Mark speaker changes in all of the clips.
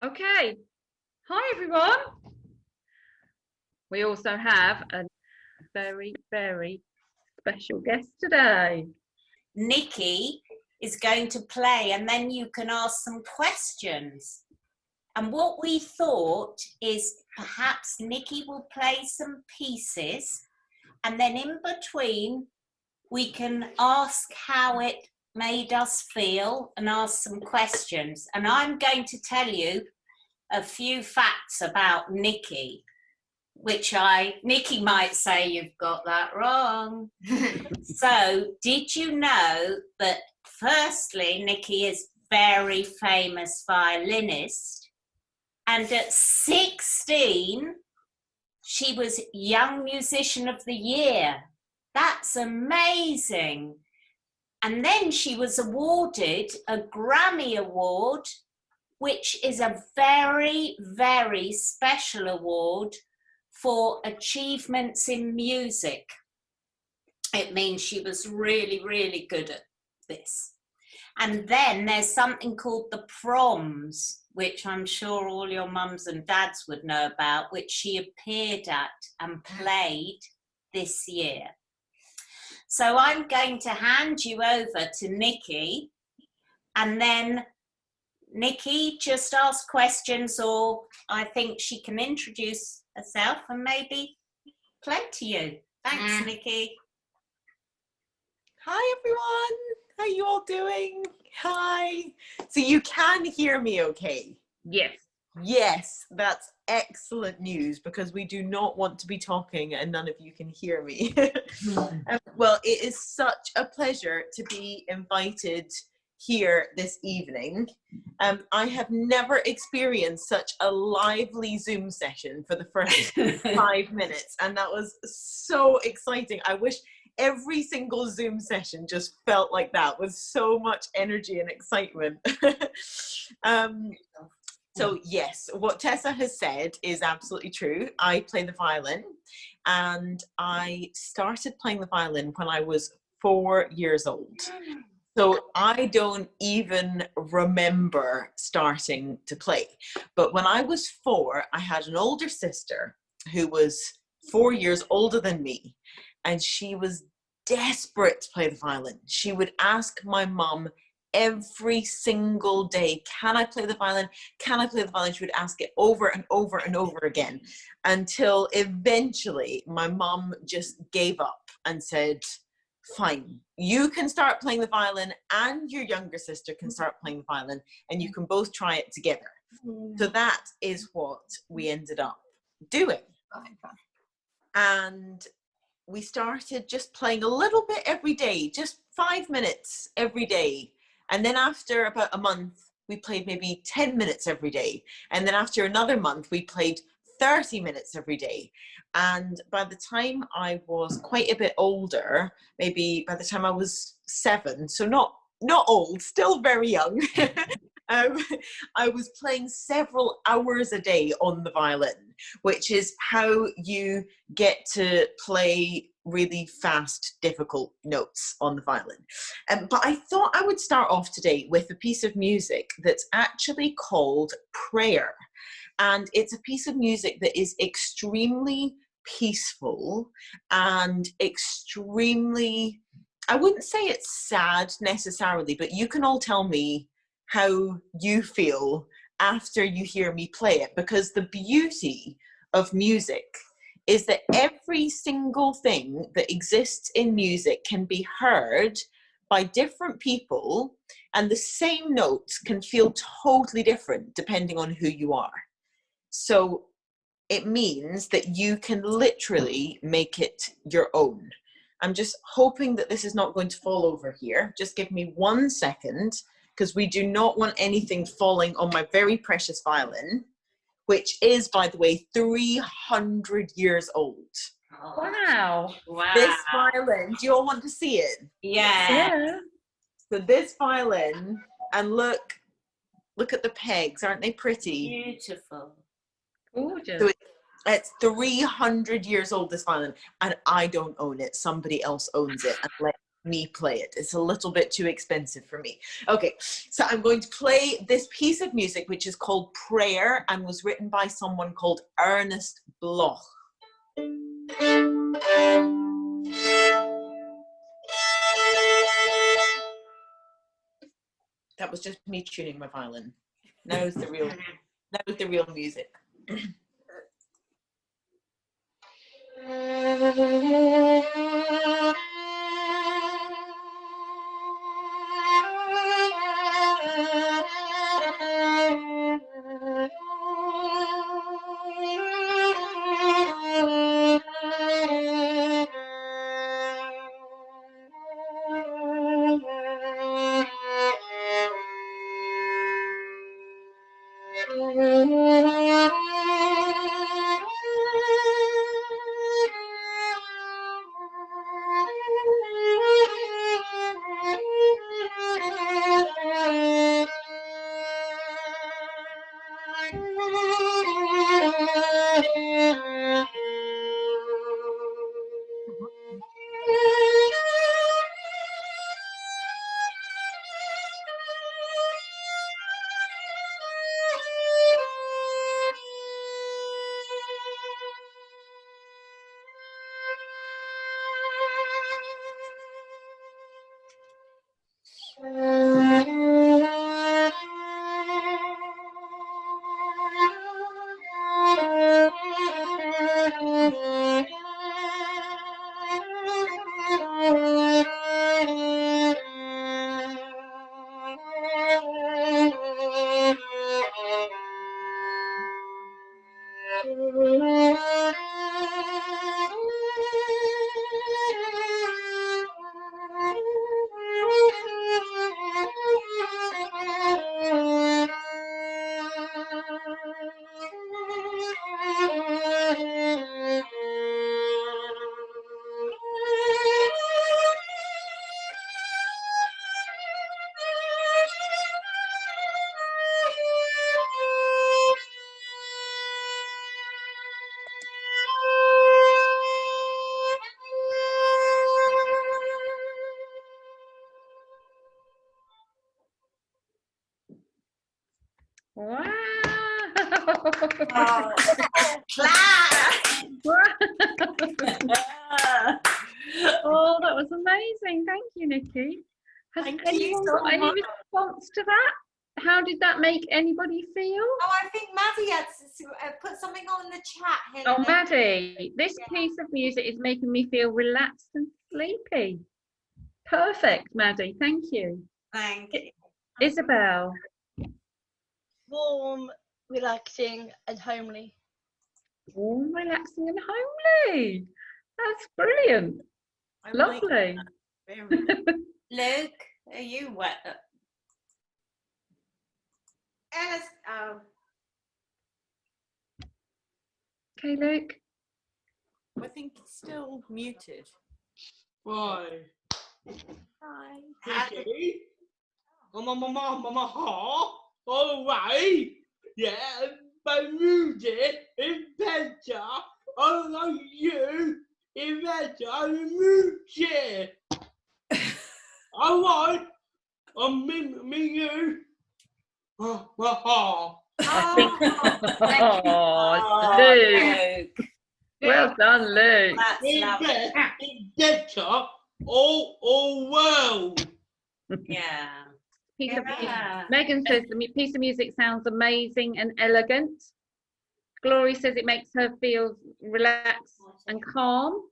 Speaker 1: Okay, hi everyone. We also have a very, very special guest today.
Speaker 2: Nicky is going to play and then you can ask some questions. And what we thought is perhaps Nicky will play some pieces and then in between we can ask how it made us feel and ask some questions. And I'm going to tell you a few facts about Nicky, which Nicky might say you've got that wrong. So, did you know that firstly, Nicky is very famous violinist, and at 16, she was Young Musician of the Year. That's amazing. And then she was awarded a Grammy Award, which is a very, very special award for achievements in music. It means she was really, really good at this. And then there's something called the proms, which I'm sure all your mums and dads would know about, which she appeared at and played this year. So I'm going to hand you over to Nicky, and then Nicky just ask questions, or I think she can introduce herself and maybe play to you. Thanks, Nicky.
Speaker 3: Hi everyone, how you all doing? Hi. So you can hear me okay?
Speaker 1: Yes.
Speaker 3: Yes, that's excellent news because we do not want to be talking and none of you can hear me. Well, it is such a pleasure to be invited here this evening. I have never experienced such a lively Zoom session for the first 5 minutes, and that was so exciting. I wish every single Zoom session just felt like that, with so much energy and excitement. So yes, what Tessa has said is absolutely true. I play the violin, and I started playing the violin when I was 4 years old. So I don't even remember starting to play. But when I was 4, I had an older sister who was 4 years older than me, and she was desperate to play the violin. She would ask my mum every single day, can I play the violin? Can I play the violin? She would ask it over and over and over again, until eventually my mum just gave up and said, fine, you can start playing the violin and your younger sister can start playing the violin, and you can both try it together. So that is what we ended up doing. And we started just playing a little bit every day, just 5 minutes every day. And then after about a month, we played maybe 10 minutes every day. And then after another month, we played 30 minutes every day. And by the time I was quite a bit older, maybe by the time I was 7, so not old, still very young, I was playing several hours a day on the violin, which is how you get to play really fast, difficult notes on the violin. But I thought I would start off today with a piece of music that's actually called Prayer. And it's a piece of music that is extremely peaceful and extremely, I wouldn't say it's sad necessarily, but you can all tell me how you feel after you hear me play it, because the beauty of music is that every single thing that exists in music can be heard by different people, and the same notes can feel totally different depending on who you are. So it means that you can literally make it your own. I'm just hoping that this is not going to fall over here. Just give me 1 second, because we do not want anything falling on my very precious violin, which is, by the way, 300 years old.
Speaker 1: Wow.
Speaker 2: Wow.
Speaker 3: This violin, do you all want to see it?
Speaker 2: Yeah.
Speaker 3: So this violin, and look at the pegs, aren't they pretty?
Speaker 2: Beautiful.
Speaker 1: Gorgeous.
Speaker 3: So it's 300 years old, this violin, and I don't own it. Somebody else owns it. And me play it. It's a little bit too expensive for me. Okay, so I'm going to play this piece of music, which is called Prayer and was written by someone called Ernest Bloch. That was just me tuning my violin. Now is the real music.
Speaker 1: Wow.
Speaker 2: Oh, clap!
Speaker 1: Oh, that was amazing. Thank you, Nicky. Has
Speaker 3: Thank you
Speaker 1: anyone
Speaker 3: so
Speaker 1: got any
Speaker 3: much.
Speaker 1: response to that? How did that make anybody feel?
Speaker 4: Oh, I think Maddie had put something on the chat.
Speaker 1: Oh,
Speaker 4: Helen.
Speaker 1: Maddie, this piece of music is making me feel relaxed and sleepy. Perfect, Maddie. Thank you.
Speaker 2: Thank you.
Speaker 1: Isabel.
Speaker 5: Warm, relaxing, and homely.
Speaker 1: Warm, relaxing and homely. That's brilliant.
Speaker 3: I like
Speaker 1: Lovely.
Speaker 3: that very much.
Speaker 2: Luke, are you wet?
Speaker 4: Alice, oh,
Speaker 1: Okay, Luke.
Speaker 3: I think it's still muted.
Speaker 6: Why?
Speaker 4: hi.
Speaker 6: Nicky? All right. Yeah, but music is better. I like you. It's better than music. All right. Me you.
Speaker 2: Oh,
Speaker 1: Oh, Luke.
Speaker 2: Luke.
Speaker 1: Well done, Luke.
Speaker 2: That's lovely.
Speaker 6: It's better all world.
Speaker 2: Yeah.
Speaker 1: Piece of music.
Speaker 2: Yeah.
Speaker 1: Megan says the piece of music sounds amazing and elegant. Glory says it makes her feel relaxed and calm.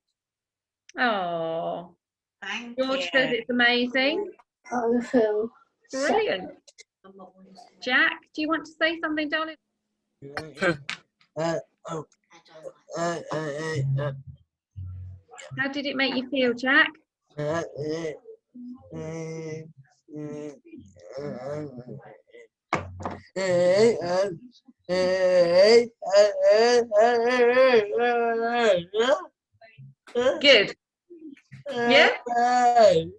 Speaker 1: Oh,
Speaker 2: Thank
Speaker 1: George
Speaker 2: you.
Speaker 1: says it's amazing.
Speaker 5: I feel
Speaker 1: Brilliant. Jack, do you want to say something, darling? How did it make you feel, Jack? Good. Yeah?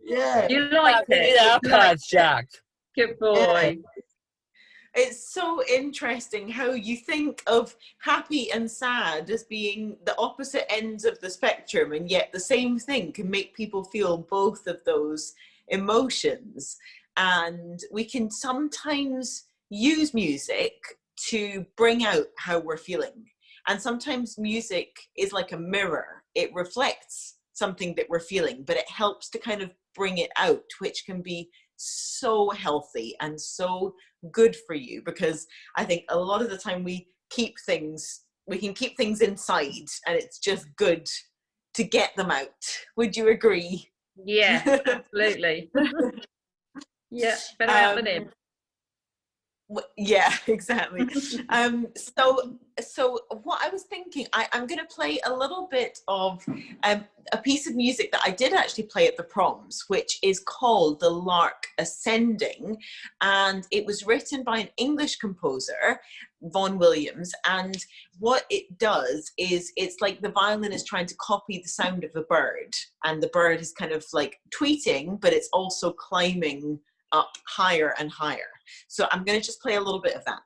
Speaker 7: Yeah.
Speaker 1: You liked it?
Speaker 7: Jack.
Speaker 1: Good boy.
Speaker 3: It's so interesting how you think of happy and sad as being the opposite ends of the spectrum, and yet the same thing can make people feel both of those emotions. And we can sometimes use music to bring out how we're feeling. And sometimes music is like a mirror. It reflects something that we're feeling, but it helps to kind of bring it out, which can be so healthy and so good for you, because I think a lot of the time we can keep things inside, and it's just good to get them out. Would you agree?
Speaker 1: Yeah, absolutely. Yeah, better out than in.
Speaker 3: Yeah, exactly. So what I was thinking, I'm going to play a little bit of a piece of music that I did actually play at the proms, which is called The Lark Ascending, and it was written by an English composer, Vaughan Williams, and what it does is it's like the violin is trying to copy the sound of a bird, and the bird is kind of like tweeting, but it's also climbing up higher and higher. So I'm going to just play a little bit of that.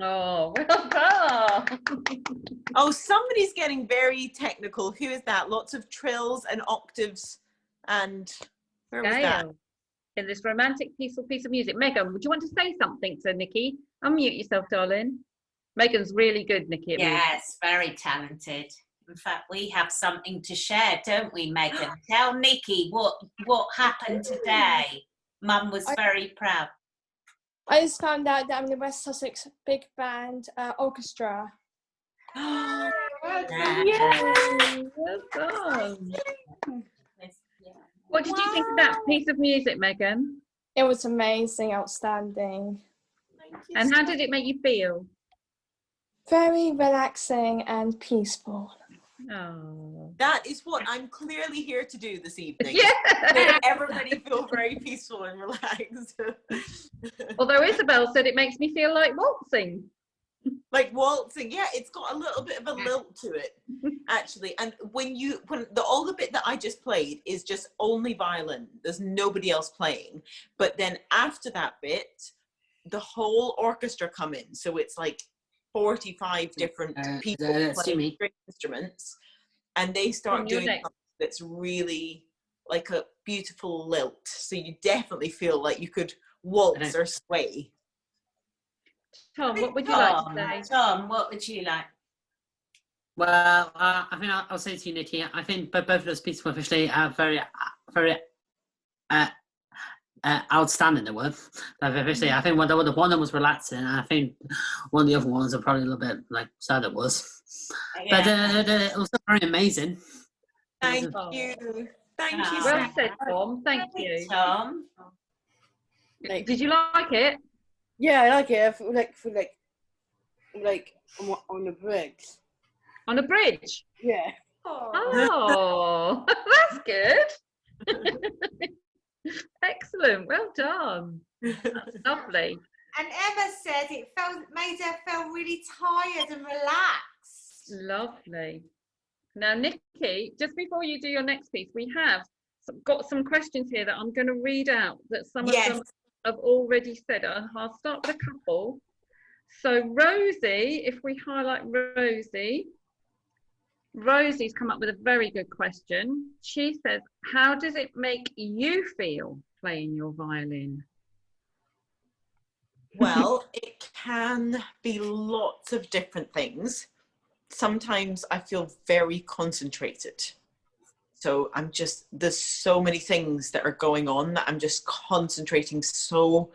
Speaker 1: Oh, well done.
Speaker 3: Oh, somebody's getting very technical. Who is that? Lots of trills and octaves, and where was that?
Speaker 1: Scale in this romantic, peaceful piece of music. Megan, would you want to say something to Nicky? Unmute yourself, darling. Megan's really good, Nicky. At music.
Speaker 2: Yes, very talented. In fact, we have something to share, don't we, Megan? Tell Nicky what happened today. Mum was very proud.
Speaker 5: I just found out that I'm the West Sussex Big Band Orchestra.
Speaker 1: Yay, well done. What did you think of that piece of music, Megan?
Speaker 5: It was amazing, outstanding.
Speaker 1: And how did it make you feel?
Speaker 5: Very relaxing and peaceful.
Speaker 1: Oh.
Speaker 3: That is what I'm clearly here to do this evening.
Speaker 1: Yeah.
Speaker 3: Make everybody feel very peaceful and relaxed.
Speaker 1: Although Isabel said it makes me feel like waltzing.
Speaker 3: Like waltzing, yeah, it's got a little bit of a lilt to it, actually. And all the bit that I just played is just only violin. There's nobody else playing. But then after that bit, the whole orchestra come in. So it's like 45 different people playing string instruments, and they start doing something that's really like a beautiful lilt. So you definitely feel like you could waltz or sway.
Speaker 1: Tom, what would you like to say?
Speaker 2: Tom, what would you like?
Speaker 7: Well, I think I'll say to you, Nicky, I think both of those pieces were officially very, very outstanding. They were. Officially, I think one of them was relaxing, and I think one of the other ones are probably a little bit like sad. It was, yeah. But it was very amazing.
Speaker 3: Thank you. Thank you.
Speaker 2: Ah.
Speaker 1: Well said, Tom. Thank you.
Speaker 2: Tom.
Speaker 1: Did you like it?
Speaker 8: Yeah, I like it. I feel like on the bridge.
Speaker 1: On a bridge?
Speaker 8: Yeah.
Speaker 1: Oh, that's good. Excellent. Well done. That's lovely.
Speaker 4: And Emma said it made her feel really tired and relaxed.
Speaker 1: Lovely. Now, Nicky, just before you do your next piece, we have got some questions here that I'm going to read out that some of them have already said. I'll start with a couple. So Rosie, if we highlight Rosie, Rosie's come up with a very good question. She says, how does it make you feel playing your violin?
Speaker 3: Well, it can be lots of different things. Sometimes I feel very concentrated. So there's so many things that are going on that I'm just concentrating so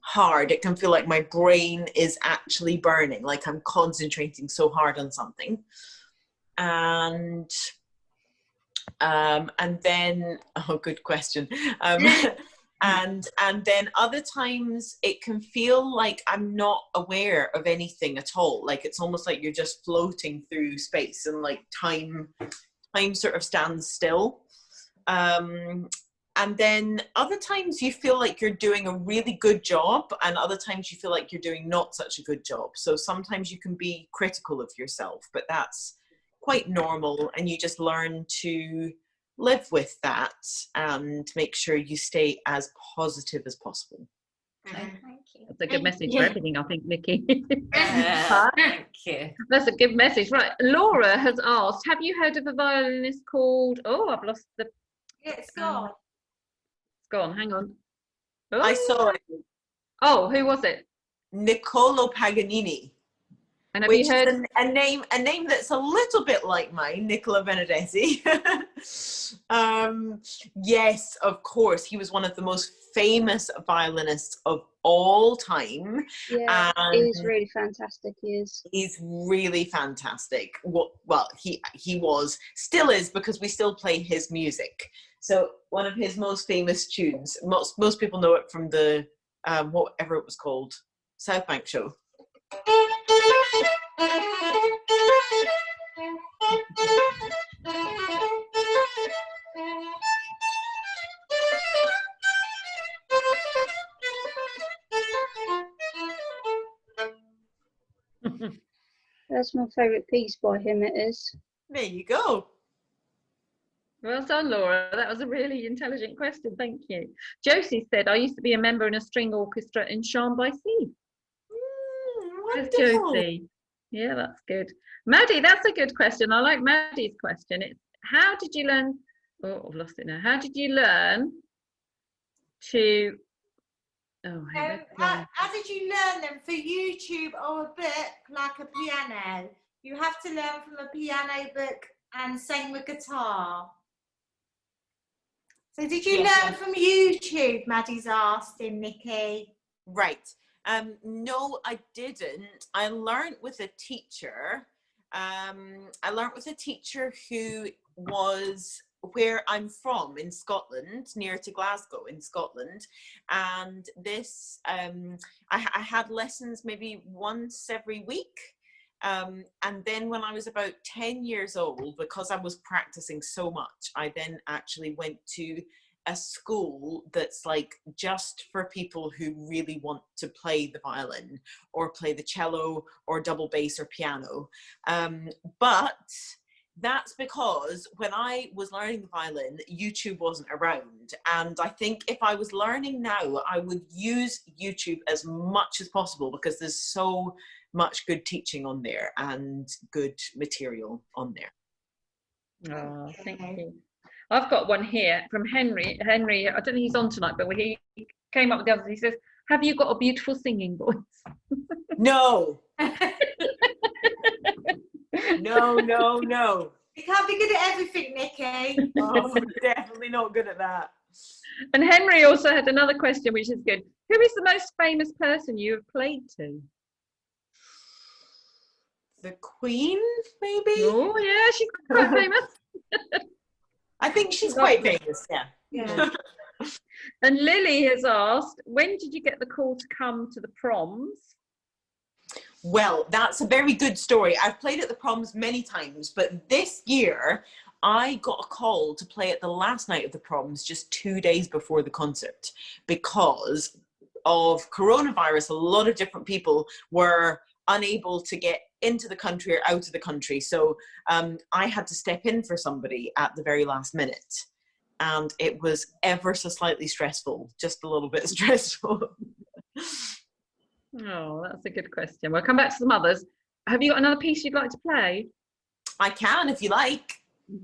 Speaker 3: hard. It can feel like my brain is actually burning, like I'm concentrating so hard on something. And then, oh, good question. And then other times it can feel like I'm not aware of anything at all. Like it's almost like you're just floating through space and like time sort of stands still. And then other times you feel like you're doing a really good job, and other times you feel like you're doing not such a good job. So sometimes you can be critical of yourself, but that's quite normal, and you just learn to live with that and make sure you stay as positive as possible.
Speaker 4: Thank you.
Speaker 1: That's a good message for everything, I think, Nicky.
Speaker 2: Thank you.
Speaker 1: That's a good message. Right, Laura has asked, have you heard of a violinist called, oh, I've lost the,
Speaker 4: It's gone.
Speaker 1: it's gone, hang on.
Speaker 3: I saw it.
Speaker 1: Oh, who was it?
Speaker 3: Nicola Paganini.
Speaker 1: And have
Speaker 3: Which
Speaker 1: you heard
Speaker 3: is a name that's a little bit like mine, Nicola Benedetti. Yes, of course. He was one of the most famous violinists of all time.
Speaker 5: Yeah, he's really fantastic. He is.
Speaker 3: He's really fantastic. Well, he still is, because we still play his music. So one of his most famous tunes, most people know it from the whatever it was called, South Bank Show.
Speaker 5: That's my favourite piece by him. It is.
Speaker 3: There you go.
Speaker 1: Well done, Laura. That was a really intelligent question. Thank you. Josie said, I used to be a member in a string orchestra in Charm by Sea. That's Josie. Yeah, that's good. Maddie, that's a good question. I like Maddie's question. It's how did you learn? Oh, I've lost it now. How did you learn to? Oh,
Speaker 4: how did you learn them? For YouTube or a book like a piano? You have to learn from a piano book and sing with guitar. So did you learn from YouTube? Maddie's asking, Nicky.
Speaker 3: Right. No, I didn't. I learned with a teacher. I learned with a teacher who was where I'm from, in Scotland, near to Glasgow in Scotland. And this, I had lessons maybe once every week. And then when I was about 10 years old, because I was practicing so much, I then actually went to a school that's like just for people who really want to play the violin or play the cello or double bass or piano. But that's because when I was learning the violin, YouTube wasn't around. And I think if I was learning now, I would use YouTube as much as possible, because there's so much good teaching on there and good material on there.
Speaker 1: Oh, thank you. I've got one here from Henry. Henry, I don't think he's on tonight, but he came up with the others. He says, have you got a beautiful singing voice?
Speaker 3: No. No.
Speaker 4: You can't be good at everything, Nicky.
Speaker 3: Oh, definitely not good at that.
Speaker 1: And Henry also had another question, which is good. Who is the most famous person you have played to?
Speaker 3: The Queen, maybe?
Speaker 1: Oh, yeah, she's quite famous.
Speaker 3: I think she's quite famous, yeah.
Speaker 4: Yeah.
Speaker 1: And Lily has asked, when did you get the call to come to the proms?
Speaker 3: Well, that's a very good story. I've played at the proms many times, but this year I got a call to play at the last night of the proms just 2 days before the concert. Because of coronavirus, a lot of different people were unable to get into the country or out of the country. So I had to step in for somebody at the very last minute. And it was ever so slightly stressful, just a little bit stressful.
Speaker 1: Oh, that's a good question. We'll come back to some others. Have you got another piece you'd like to play?
Speaker 3: I can, if you like.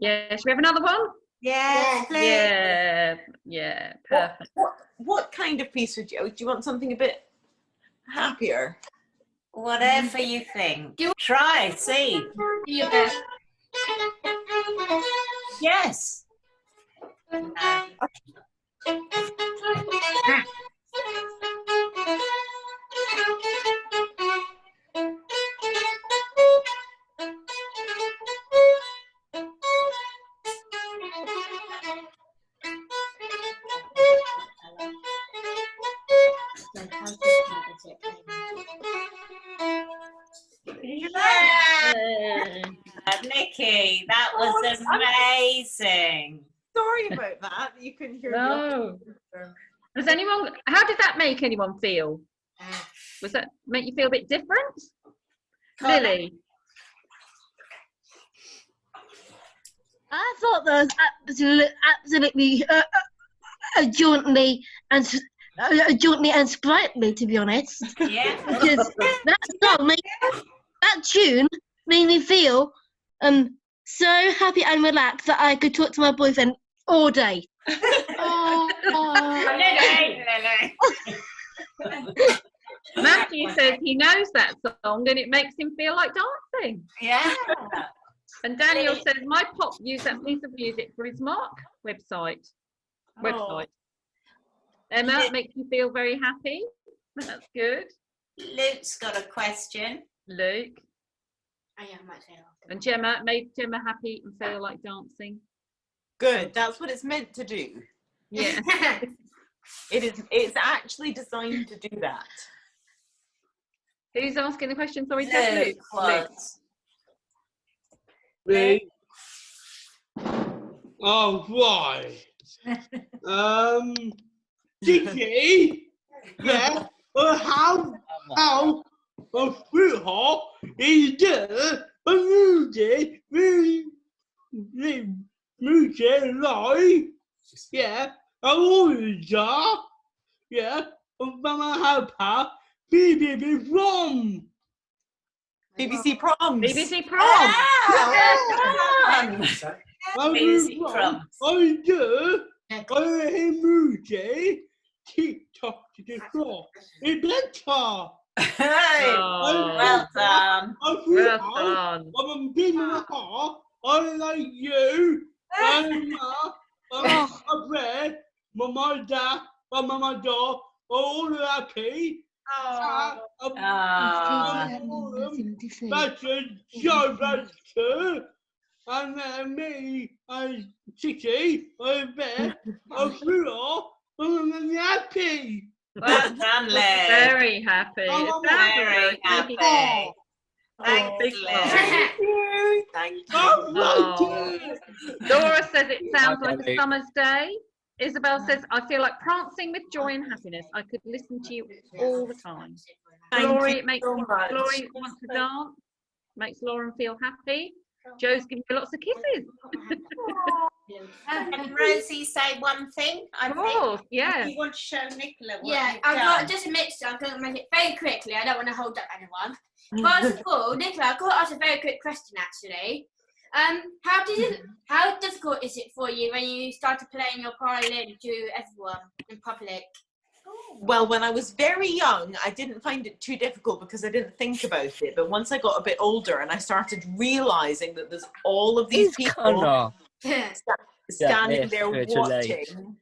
Speaker 1: Yeah, should we have another one?
Speaker 4: Yes, please.
Speaker 1: Yeah, perfect.
Speaker 3: What kind of piece would you? Do you want something a bit happier?
Speaker 2: Whatever you think. Try, see.
Speaker 5: Do your best.
Speaker 2: Yes. Nicky, that was amazing.
Speaker 3: Sorry about that. You couldn't hear me.
Speaker 1: No. How did that make anyone feel? Was that make you feel a bit different? Lily?
Speaker 9: I thought that was absolutely jauntily and sprightly, to be honest.
Speaker 2: Yeah.
Speaker 9: Because that tune made me feel so happy and relaxed that I could talk to my boyfriend all day.
Speaker 1: Matthew says he knows that song and it makes him feel like dancing.
Speaker 2: Yeah.
Speaker 1: And Daniel says my pop used that piece of music for his Mark website. Emma, it makes you feel very happy. That's good.
Speaker 2: Luke's got a question.
Speaker 1: Luke.
Speaker 5: Oh, yeah, I might say after.
Speaker 1: And Gemma, made Gemma happy and feel like dancing.
Speaker 3: Good. That's what it's meant to do.
Speaker 1: Yeah.
Speaker 3: It's actually designed to do that.
Speaker 1: Who's asking the question? Sorry,
Speaker 2: Luke
Speaker 1: Luke.
Speaker 6: Me. Oh, why? Nicky? Yeah. How a sweetheart is there a music live? Yeah. I always are. Yeah. Mama helper. BBC from.
Speaker 3: BBC Proms.
Speaker 1: BBC Prom.
Speaker 2: BBC Proms.
Speaker 6: I do. I hear music. TikTok to the floor. It's better.
Speaker 2: Hey, well done.
Speaker 1: Well done.
Speaker 6: I'm a big heart. I like you. I'm read. My dad, my mama, dad, all happy. That's so that's true. And me, I'm 60, I'm there, I'm I'm happy.
Speaker 2: Well done, Liz.
Speaker 1: Very happy.
Speaker 2: Very happy. Thanks, Liz.
Speaker 3: Thank you. Thank you.
Speaker 1: Oh. Laura says it sounds like a summer's day. Isabel says, I feel like prancing with joy and happiness. I could listen to you all the time. Glory, it makes Glory want to dance. Makes Lauren feel happy. Joe's giving you lots of kisses.
Speaker 2: Can Rosie say one thing?
Speaker 1: Of course, yeah.
Speaker 2: You want to show Nicola what
Speaker 5: Yeah,
Speaker 2: you've
Speaker 5: I've
Speaker 2: done?
Speaker 5: got just a mixture. I'm going to make it very quickly. I don't want to hold up anyone. First of all, Nicola, I've got to ask a very quick question actually. How difficult is it for you when you started playing your violin to everyone in public?
Speaker 3: Well, when I was very young, I didn't find it too difficult because I didn't think about it. But once I got a bit older and I started realizing that there's all of these people standing there watching,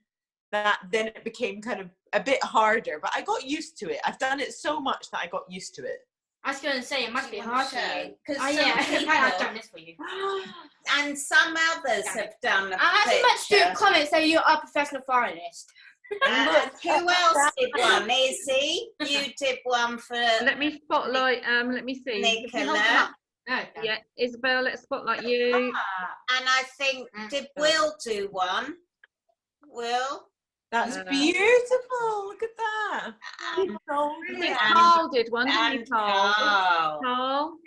Speaker 3: that then it became kind of a bit harder. But I got used to it. I've done it so much that I got used to it.
Speaker 5: I was going to say it must be hard for you.
Speaker 2: Because
Speaker 5: Oh yeah, I've done this for you.
Speaker 2: and some others have done a
Speaker 5: I actually meant to do a comment saying you are a professional violinist.
Speaker 2: Who else did one? Izzy, you did one for
Speaker 1: Let me spotlight. Let me see. If you hold them
Speaker 2: Nicola.
Speaker 1: up. Yeah, Isabel, let's spotlight you.
Speaker 2: And I think, did Will do one? Will?
Speaker 3: That's beautiful. Look at that.
Speaker 1: I think Carl did one, didn't you,
Speaker 2: And
Speaker 1: Carl?
Speaker 2: Carl.
Speaker 1: Carl.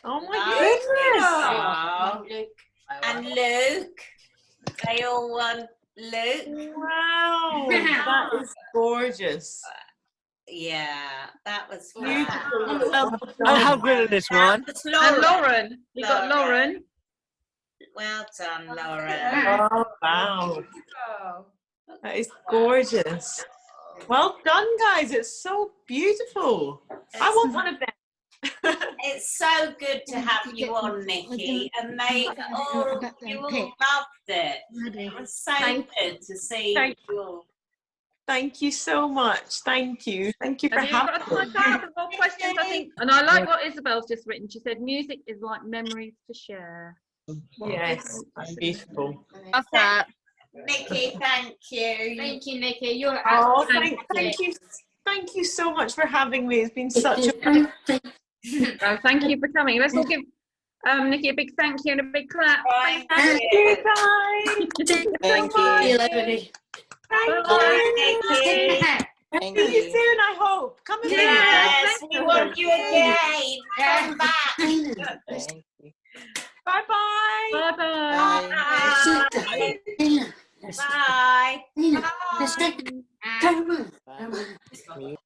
Speaker 3: Oh my goodness.
Speaker 5: Luke.
Speaker 2: And Luke. They all won Luke.
Speaker 3: Wow. That is gorgeous.
Speaker 2: Yeah, that was fun.
Speaker 3: Beautiful.
Speaker 6: I have written this one.
Speaker 2: That was
Speaker 1: And
Speaker 2: Lauren.
Speaker 1: Lauren. We got Lauren.
Speaker 2: Well done, Lauren.
Speaker 3: Oh, wow. That is gorgeous. Well done, guys. It's so beautiful. I want one of them.
Speaker 2: It's so good to have you on, Nicky, and you all loved it. It was so good to see you all.
Speaker 3: Thank you so much. Thank you. Thank you for
Speaker 1: Have you got
Speaker 3: having
Speaker 1: time to have some more questions? I think, and I like what Isabel's just written. She said, "Music is like memories to share."
Speaker 3: Yes, that's beautiful.
Speaker 8: Love that.
Speaker 2: Nicky, thank you.
Speaker 5: Thank you, Nicky. You're
Speaker 3: Oh, thank you so much for having me. It's been such a
Speaker 1: Oh, thank you for coming. Let's all give Nicky a big thank you and a big clap.
Speaker 2: Thank
Speaker 3: thank you, guys.
Speaker 8: Thank you.
Speaker 3: Thank you.
Speaker 8: Thank
Speaker 3: See you
Speaker 8: you.
Speaker 3: soon, I hope. Come again.
Speaker 2: Yes, we want you again. Come back.
Speaker 8: Thank you.
Speaker 3: Bye-bye.
Speaker 1: Bye-bye.
Speaker 2: Bye. Bye.
Speaker 5: Bye.
Speaker 8: Bye.